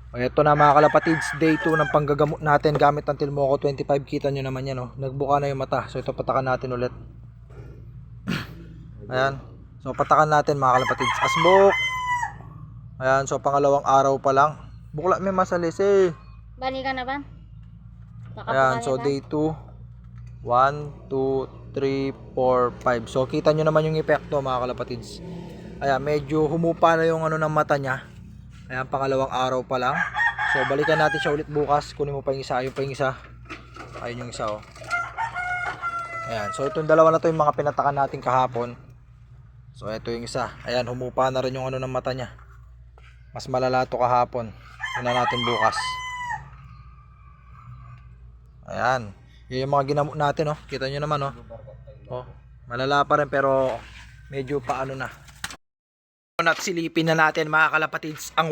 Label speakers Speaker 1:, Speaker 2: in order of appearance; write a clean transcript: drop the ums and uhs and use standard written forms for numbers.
Speaker 1: O ito na mga kalapatids, day 2 ng panggagamot natin gamit ang Tilmoco 25. Kita nyo naman yan, oh. Nagbuka na yung mata. So ito patakan natin ulit. Ayan. So patakan natin mga kalapatids. Asbok. Ayan, so pangalawang araw pa lang. Bukla may masalis eh.
Speaker 2: Bani ka na ba?
Speaker 1: Ayan, so day 2. 1, 2, 3, 4, 5. So kita nyo naman yung epekto mga kalapatids. Ayan, medyo humupa na yung ano ng mata niya. Ayan, pangalawang araw pa lang. So balikan natin siya ulit bukas. Kunin mo pa yung isa, ayun pa yung isa. Ayun yung isa, oh. Ayan, so itong dalawa na to yung mga pinatakan natin kahapon. So ito yung isa. Ayan, humupa na rin yung ano ng mata niya. Mas malala to kahapon. Tingnan natin bukas. Ayan. Yun yung mga ginamot natin, oh. Kita nyo naman, oh. Oh, malala pa rin pero medyo paano na. At silipin na natin mga kalapatids ang